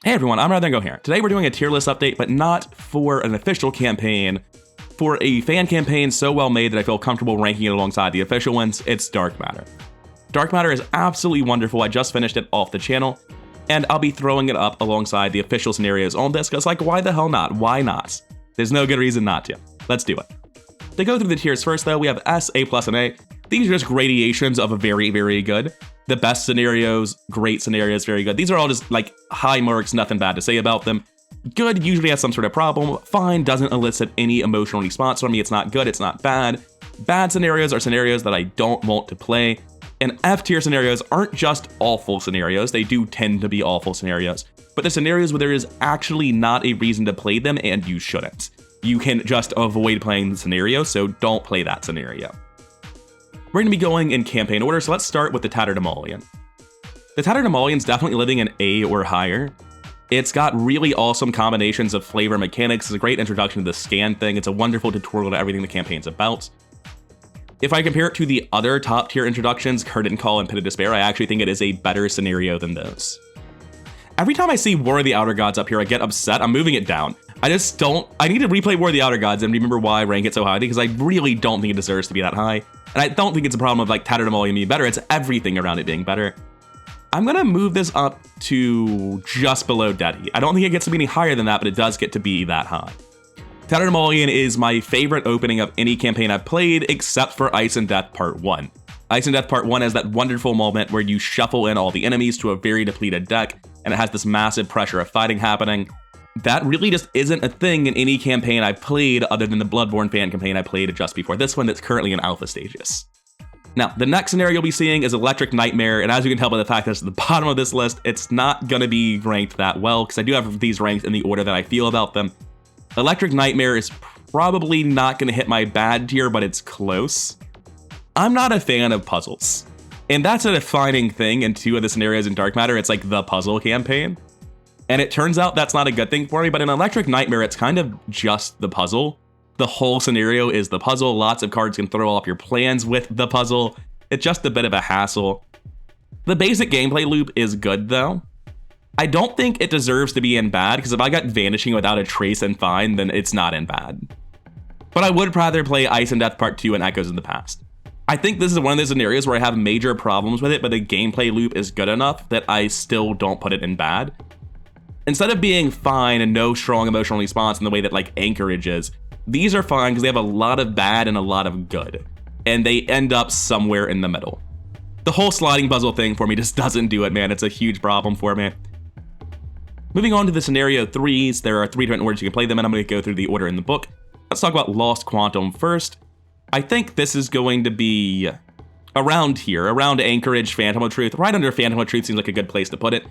Hey everyone, I'm Rather Than Go here. Today we're doing a tier list update, but not for an official campaign. For a fan campaign so well made that I feel comfortable ranking it alongside the official ones, it's Dark Matter. Dark Matter is absolutely wonderful. I just finished it off the channel, and I'll be throwing it up alongside the official scenarios on this, because like, why the hell not? Why not? There's no good reason not to. Let's do it. To go through the tiers first though, we have S, A+, and A. These are just gradations of a very, very good. The best scenarios, great scenarios, very good. These are all just like high marks, nothing bad to say about them. Good usually has some sort of problem. Fine doesn't elicit any emotional response from me. It's not good, it's not bad. Bad scenarios are scenarios that I don't want to play. And F tier scenarios aren't just awful scenarios. They do tend to be awful scenarios. But the scenarios where there is actually not a reason to play them and you shouldn't. You can just avoid playing the scenario, so don't play that scenario. We're going to be going in campaign order, so let's start with the Tattered Emolian. The Tattered Emolian's definitely living in A or higher. It's got really awesome combinations of flavor mechanics. It's a great introduction to the scan thing. It's a wonderful tutorial to everything the campaign's about. If I compare it to the other top tier introductions, Curtain Call and Pit of Despair, I actually think it is a better scenario than those. Every time I see War of the Outer Gods up here, I get upset. I'm moving it down. I need to replay War of the Outer Gods and remember why I rank it so high, because I really don't think it deserves to be that high. And I don't think it's a problem of like Tattered Emolian being better, it's everything around it being better. I'm gonna move this up to just below Deaddy. I don't think it gets to be any higher than that, but it does get to be that high. Tattered Emolian is my favorite opening of any campaign I've played, except for Ice and Death Part 1. Ice and Death Part 1 has that wonderful moment where you shuffle in all the enemies to a very depleted deck, and it has this massive pressure of fighting happening. That really just isn't a thing in any campaign I've played other than the Bloodborne fan campaign I played just before this one that's currently in alpha stages. Now, the next scenario you'll be seeing is Electric Nightmare, and as you can tell by the fact that it's at the bottom of this list, it's not going to be ranked that well, because I do have these ranked in the order that I feel about them. Electric Nightmare is probably not going to hit my bad tier, but it's close. I'm not a fan of puzzles, and that's a defining thing in two of the scenarios in Dark Matter. It's like the puzzle campaign. And it turns out that's not a good thing for me, but in Electric Nightmare, it's kind of just the puzzle. The whole scenario is the puzzle. Lots of cards can throw off your plans with the puzzle. It's just a bit of a hassle. The basic gameplay loop is good, though. I don't think it deserves to be in bad, because if I got Vanishing without a trace and fine, then it's not in bad. But I would rather play Ice and Death Part 2 and Echoes in the Past. I think this is one of those scenarios where I have major problems with it, but the gameplay loop is good enough that I still don't put it in bad. Instead of being fine and no strong emotional response in the way that like Anchorage is, these are fine because they have a lot of bad and a lot of good, and they end up somewhere in the middle. The whole sliding puzzle thing for me just doesn't do it, man. It's a huge problem for me. Moving on to the scenario 3s, there are 3 different orders you can play them in. I'm going to go through the order in the book. Let's talk about Lost Quantum first. I think this is going to be around here, around Anchorage, Phantom of Truth. Right under Phantom of Truth seems like a good place to put it.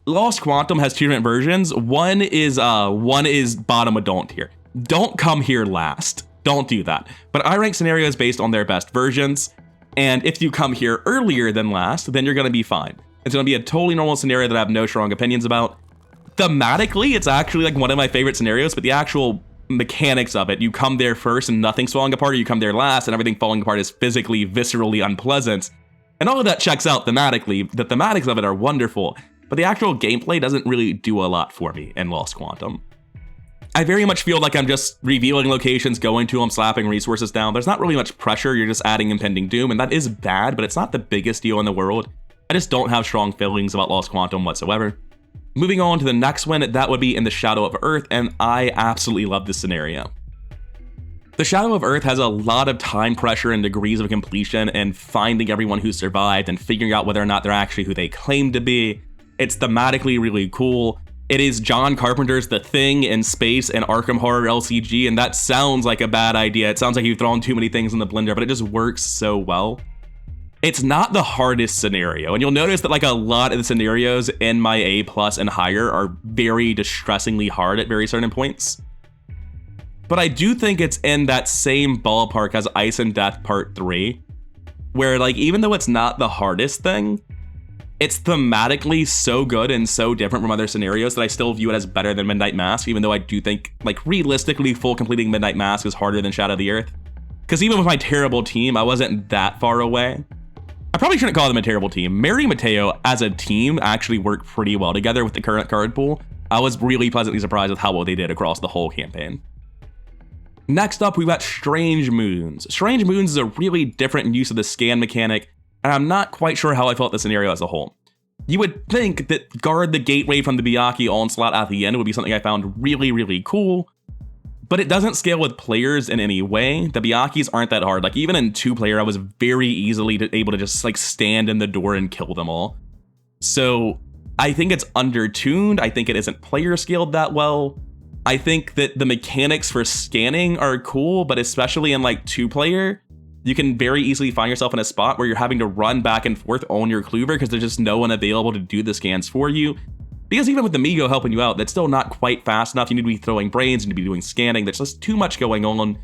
Lost Quantum has 2 different versions. One is bottom of don't tier. Don't come here last. Don't do that. But I rank scenarios based on their best versions. And if you come here earlier than last, then you're going to be fine. It's going to be a totally normal scenario that I have no strong opinions about. Thematically, it's actually like one of my favorite scenarios, but the actual mechanics of it, you come there first and nothing's falling apart, or you come there last and everything falling apart is physically, viscerally unpleasant. And all of that checks out thematically. The thematics of it are wonderful. But the actual gameplay doesn't really do a lot for me in Lost Quantum. I very much feel like I'm just revealing locations, going to them, slapping resources down. There's not really much pressure, you're just adding impending doom, and that is bad, but it's not the biggest deal in the world. I just don't have strong feelings about Lost Quantum whatsoever. Moving on to the next one, that would be In the Shadow of Earth, and I absolutely love this scenario. The Shadow of Earth has a lot of time pressure and degrees of completion and finding everyone who survived and figuring out whether or not they're actually who they claim to be. It's thematically really cool. It is John Carpenter's The Thing in space and Arkham Horror LCG, and that sounds like a bad idea. It sounds like you've thrown too many things in the blender, but it just works so well. It's not the hardest scenario, and you'll notice that like a lot of the scenarios in my A+ and higher are very distressingly hard at very certain points. But I do think it's in that same ballpark as Ice and Death Part 3, where like even though it's not the hardest thing, it's thematically so good and so different from other scenarios that I still view it as better than Midnight Mask, even though I do think, like, realistically, full completing Midnight Mask is harder than Shadow of the Earth. Because even with my terrible team, I wasn't that far away. I probably shouldn't call them a terrible team. Mary and Mateo as a team actually work pretty well together with the current card pool. I was really pleasantly surprised with how well they did across the whole campaign. Next up, we've got Strange Moons. Strange Moons is a really different use of the scan mechanic, and I'm not quite sure how I felt the scenario as a whole. You would think that guard the gateway from the Byakuya onslaught at the end would be something I found really, really cool, but it doesn't scale with players in any way. The Byakis aren't that hard. Like, even in 2-player, I was very easily able to just like stand in the door and kill them all. So I think it's undertuned. I think it isn't player scaled that well. I think that the mechanics for scanning are cool, but especially in like 2-player, you can very easily find yourself in a spot where you're having to run back and forth on your cleaver because there's just no one available to do the scans for you. Because even with the Migo helping you out, that's still not quite fast enough. You need to be throwing brains, you need to be doing scanning. There's just too much going on.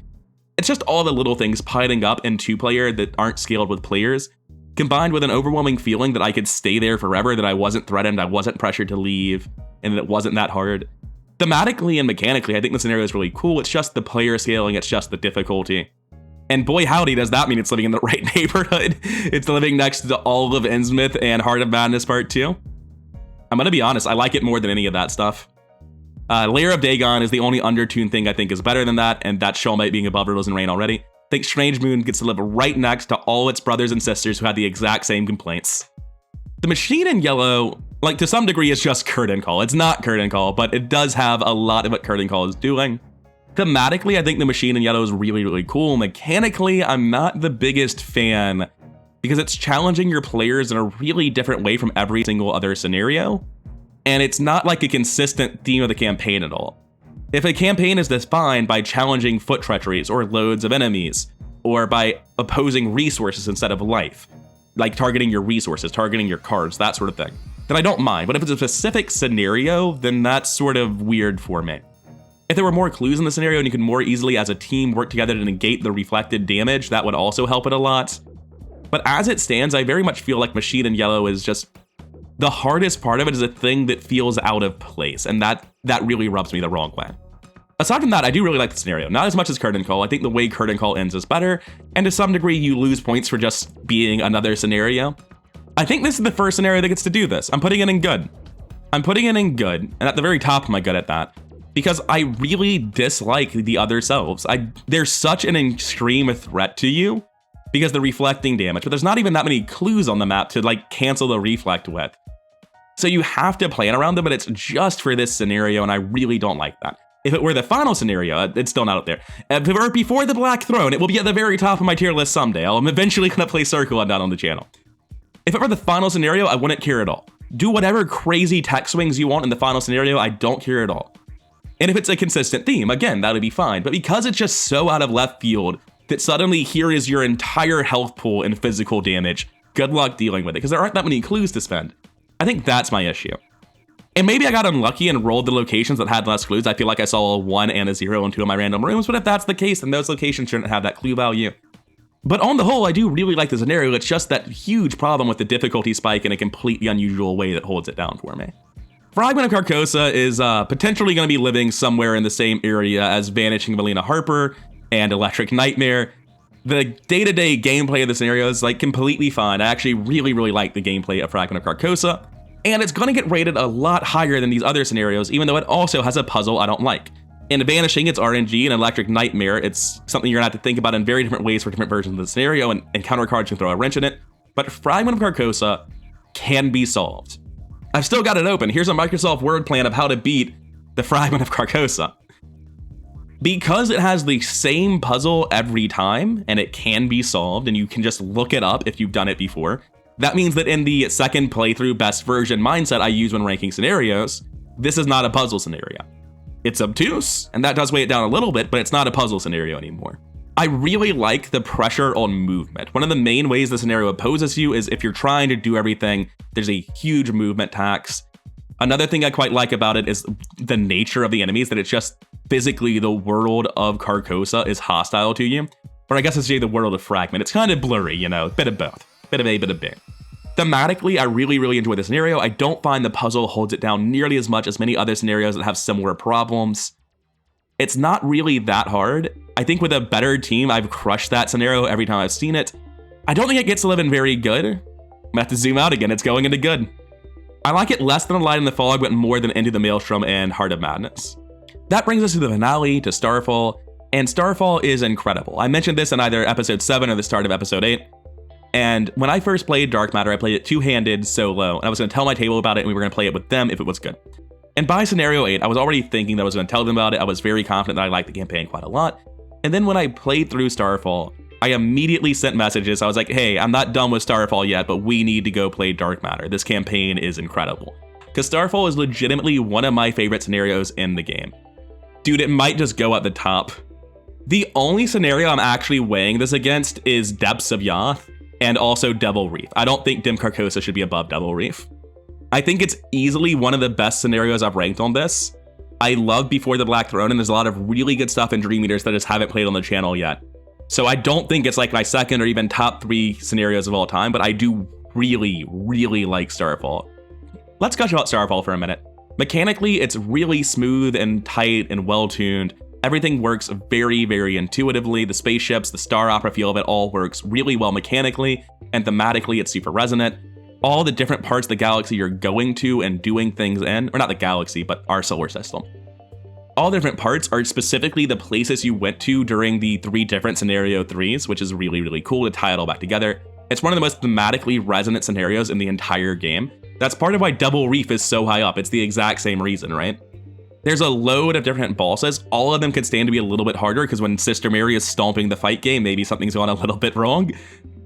It's just all the little things piling up in 2-player that aren't scaled with players, combined with an overwhelming feeling that I could stay there forever, that I wasn't threatened, I wasn't pressured to leave, and that it wasn't that hard. Thematically and mechanically, I think the scenario is really cool. It's just the player scaling, it's just the difficulty. And boy howdy, does that mean it's living in the right neighborhood. It's living next to all of Innsmouth and Heart of Madness Part 2. I'm gonna be honest, I like it more than any of that stuff. Lair of Dagon is the only undertuned thing I think is better than that, and that's Show Might being above Riddles and Rain already. I think Strange Moon gets to live right next to all its brothers and sisters who had the exact same complaints. The machine in yellow, like to some degree, is just Curtain Call. It's not Curtain Call, but it does have a lot of what Curtain Call is doing. Thematically, I think the machine in yellow is really, really cool. Mechanically, I'm not the biggest fan because it's challenging your players in a really different way from every single other scenario. And it's not like a consistent theme of the campaign at all. If a campaign is defined by challenging foot treacheries or loads of enemies, or by opposing resources instead of life, like targeting your resources, targeting your cards, that sort of thing, then I don't mind. But if it's a specific scenario, then that's sort of weird for me. If there were more clues in the scenario and you could more easily as a team work together to negate the reflected damage, that would also help it a lot. But as it stands, I very much feel like Machine in Yellow is just, the hardest part of it is a thing that feels out of place, and that really rubs me the wrong way. Aside from that, I do really like the scenario. Not as much as Curtain Call. I think the way Curtain Call ends is better, and to some degree you lose points for just being another scenario. I think this is the first scenario that gets to do this. I'm putting it in good. I'm putting it in good, and at the very top of my good at that, because I really dislike the other selves. They're such an extreme threat to you because the reflecting damage, but there's not even that many clues on the map to like cancel the reflect with. So you have to plan around them, but it's just for this scenario, and I really don't like that. If it were the final scenario, it's still not out there. If it were before the Black Throne, it will be at the very top of my tier list someday. I'm eventually gonna play Circle and down on the channel. If it were the final scenario, I wouldn't care at all. Do whatever crazy tech swings you want in the final scenario, I don't care at all. And if it's a consistent theme, again, that'd be fine. But because it's just so out of left field that suddenly here is your entire health pool and physical damage, good luck dealing with it, because there aren't that many clues to spend. I think that's my issue. And maybe I got unlucky and rolled the locations that had less clues. I feel like I saw a 1 and a 0 in 2 of my random rooms, but if that's the case, then those locations shouldn't have that clue value. But on the whole, I do really like the scenario. It's just that huge problem with the difficulty spike in a completely unusual way that holds it down for me. Fragment of Carcosa is potentially going to be living somewhere in the same area as Vanishing Melina Harper and Electric Nightmare. The day-to-day gameplay of the scenario is like completely fine. I actually really, really like the gameplay of Fragment of Carcosa, and it's going to get rated a lot higher than these other scenarios, even though it also has a puzzle I don't like. In Vanishing, it's RNG, and Electric Nightmare, it's something you're going to have to think about in very different ways for different versions of the scenario, and counter cards can throw a wrench in it. But Fragment of Carcosa can be solved. I've still got it open. Here's a Microsoft Word plan of how to beat the Fragment of Carcosa. Because it has the same puzzle every time, and it can be solved, and you can just look it up if you've done it before, that means that in the second playthrough best version mindset I use when ranking scenarios, this is not a puzzle scenario. It's obtuse, and that does weigh it down a little bit, but it's not a puzzle scenario anymore. I really like the pressure on movement. One of the main ways the scenario opposes you is if you're trying to do everything, there's a huge movement tax. Another thing I quite like about it is the nature of the enemies, that it's just physically the world of Carcosa is hostile to you. Or I guess it's the world of Fragment. It's kind of blurry, you know, bit of both. Bit of A, bit of B. Thematically, I really, really enjoy the scenario. I don't find the puzzle holds it down nearly as much as many other scenarios that have similar problems. It's not really that hard. I think with a better team, I've crushed that scenario every time I've seen it. I don't think it gets to live in very good, I have to zoom out again, it's going into good. I like it less than A Light in the Fog, but more than Into the Maelstrom and Heart of Madness. That brings us to the finale, to Starfall, and Starfall is incredible. I mentioned this in either episode 7 or the start of episode 8. And when I first played Dark Matter, I played it two-handed solo, and I was going to tell my table about it, and we were going to play it with them if it was good. And by scenario 8, I was already thinking that I was going to tell them about it. I was very confident that I liked the campaign quite a lot. And then when I played through Starfall, I immediately sent messages. I was like, hey, I'm not done with Starfall yet, but we need to go play Dark Matter. This campaign is incredible. Because Starfall is legitimately one of my favorite scenarios in the game. Dude, it might just go at the top. The only scenario I'm actually weighing this against is Depths of Yath and also Devil Reef. I don't think Dim Carcosa should be above Devil Reef. I think it's easily one of the best scenarios I've ranked on this. I love Before the Black Throne, and there's a lot of really good stuff in Dream Eaters that I just haven't played on the channel yet. So I don't think it's like my second or even top 3 scenarios of all time, but I do really, really like Starfall. Let's gush about Starfall for a minute. Mechanically, it's really smooth and tight and well-tuned. Everything works very, very intuitively. The spaceships, the Star Opera feel of it all works really well mechanically, and thematically it's super resonant. All the different parts of the galaxy you're going to and doing things in, or not the galaxy, but our solar system. All the different parts are specifically the places you went to during the 3 different scenario 3s, which is really, really cool to tie it all back together. It's one of the most thematically resonant scenarios in the entire game. That's part of why Devil Reef is so high up. It's the exact same reason, right? There's a load of different bosses. All of them could stand to be a little bit harder because when Sister Mary is stomping the fight game, maybe something's gone a little bit wrong.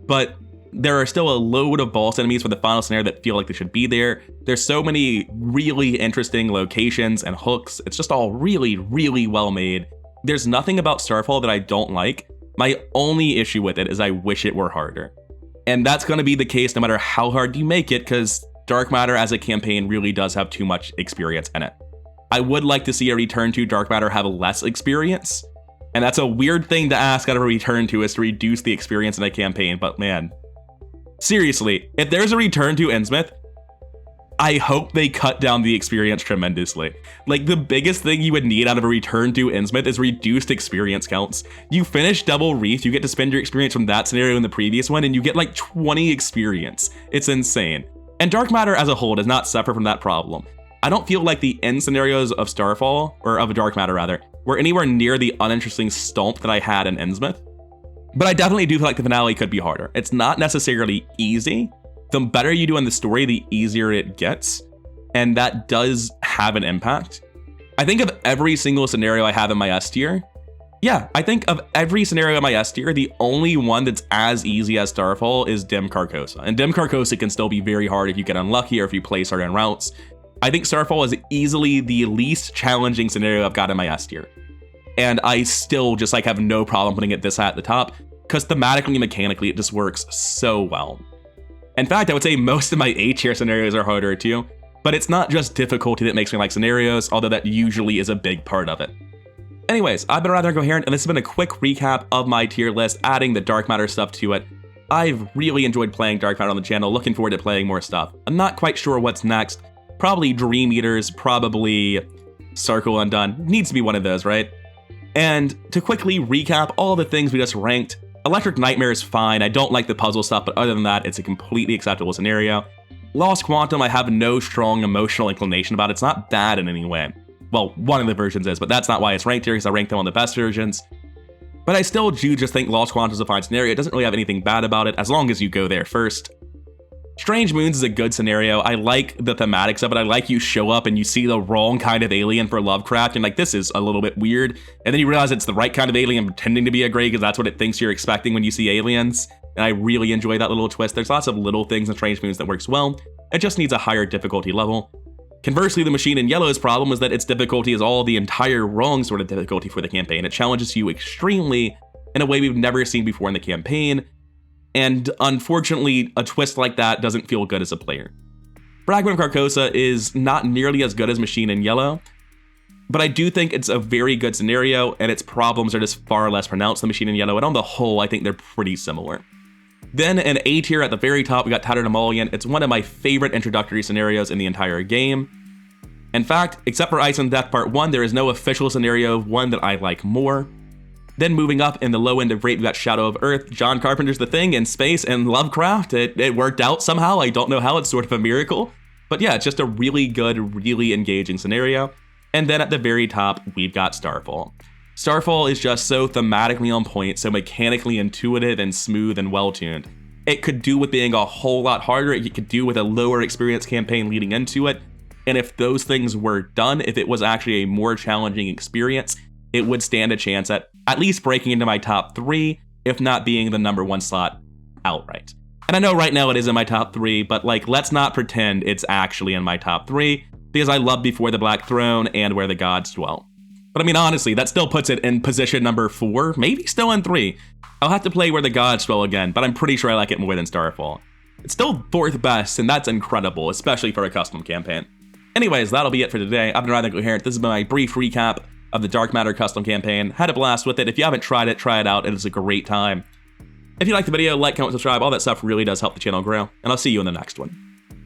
But there are still a load of boss enemies for the final scenario that feel like they should be there. There's so many really interesting locations and hooks. It's just all really, really well made. There's nothing about Starfall that I don't like. My only issue with it is I wish it were harder. And that's going to be the case no matter how hard you make it, because Dark Matter as a campaign really does have too much experience in it. I would like to see a return to Dark Matter have less experience. And that's a weird thing to ask out of a return to, is to reduce the experience in a campaign, but man. Seriously, if there's a return to Innsmouth, I hope they cut down the experience tremendously. Like, the biggest thing you would need out of a return to Innsmouth is reduced experience counts. You finish Devil Reef, you get to spend your experience from that scenario in the previous one, and you get like 20 experience. It's insane. And Dark Matter as a whole does not suffer from that problem. I don't feel like the end scenarios of Starfall, or of Dark Matter rather, were anywhere near the uninteresting stomp that I had in Innsmouth. But I definitely do feel like the finale could be harder. It's not necessarily easy. The better you do in the story, the easier it gets. And that does have an impact. I think of every single scenario I have in my S tier. Yeah, I think of every scenario in my S tier, the only one that's as easy as Starfall is Dim Carcosa. And Dim Carcosa can still be very hard if you get unlucky or if you play certain routes. I think Starfall is easily the least challenging scenario I've got in my S tier. And I still just like have no problem putting it this high at the top, because thematically and mechanically, it just works so well. In fact, I would say most of my A tier scenarios are harder too, but it's not just difficulty that makes me like scenarios, although that usually is a big part of it. Anyways, I've been rather coherent, and this has been a quick recap of my tier list, adding the Dark Matter stuff to it. I've really enjoyed playing Dark Matter on the channel, looking forward to playing more stuff. I'm not quite sure what's next. Probably Dream Eaters, probably Circle Undone. Needs to be one of those, right? And to quickly recap all the things we just ranked, Electric Nightmare is fine. I don't like the puzzle stuff, but other than that, it's a completely acceptable scenario. Lost Quantum, I have no strong emotional inclination about. It's not bad in any way. Well, one of the versions is, but that's not why it's ranked here, because I ranked them on the best versions. But I still do just think Lost Quantum is a fine scenario. It doesn't really have anything bad about it, as long as you go there first. Strange Moons is a good scenario. I like the thematics of it. I like you show up and you see the wrong kind of alien for Lovecraft, and like, this is a little bit weird. And then you realize it's the right kind of alien pretending to be a Grey, because that's what it thinks you're expecting when you see aliens. And I really enjoy that little twist. There's lots of little things in Strange Moons that works well. It just needs a higher difficulty level. Conversely, the Machine in Yellow's problem is that its difficulty is all the entire wrong sort of difficulty for the campaign. It challenges you extremely in a way we've never seen before in the campaign. And unfortunately, a twist like that doesn't feel good as a player. Fragment of Carcosa is not nearly as good as Machine in Yellow, but I do think it's a very good scenario, and its problems are just far less pronounced than Machine in Yellow, and on the whole, I think they're pretty similar. Then in A tier at the very top, we got Tattered Emollient. It's one of my favorite introductory scenarios in the entire game. In fact, except for Ice and Death Part 1, there is no official scenario of one that I like more. Then moving up in the low end of rate, we've got Shadow of Earth, John Carpenter's The Thing, and Space, and Lovecraft. It worked out somehow. I don't know how. It's sort of a miracle. But yeah, it's just a really good, really engaging scenario. And then at the very top, we've got Starfall. Starfall is just so thematically on point, so mechanically intuitive and smooth and well-tuned. It could do with being a whole lot harder. It could do with a lower experience campaign leading into it. And if those things were done, if it was actually a more challenging experience, it would stand a chance at least breaking into my top 3, if not being the #1 slot outright. And I know right now it is in my top 3, but like, let's not pretend it's actually in my top 3, because I love Before the Black Throne and Where the Gods Dwell. But I mean, honestly, that still puts it in position number 4, maybe still in 3. I'll have to play Where the Gods Dwell again, but I'm pretty sure I like it more than Starfall. It's still 4th best, and that's incredible, especially for a custom campaign. Anyways, that'll be it for today. I've been Rather Coherent. This has been my brief recap of the Dark Matter custom campaign. Had a blast with it. If you haven't tried it, try it out. It is a great time. If you liked the video, like, comment, subscribe. All that stuff really does help the channel grow, and I'll see you in the next one.